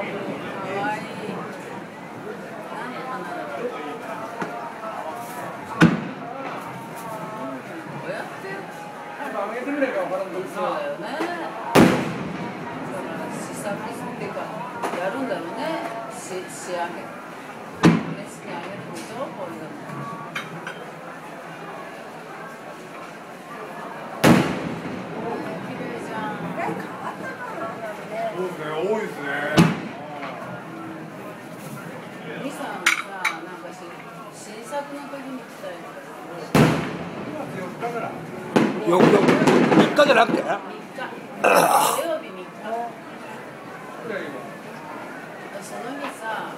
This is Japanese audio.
わいい。何の花だろう。こうやってあげてくれば分からんのにそうだよね。だから試作っていうかやるんだろうね。仕上げ。レシピあげるんでしょ、こういうの。そうですね、多いですね。ミさんさ、なんか新作の時に来たりとか4日から。3日じゃなくて3日、土曜日3日。その日さ、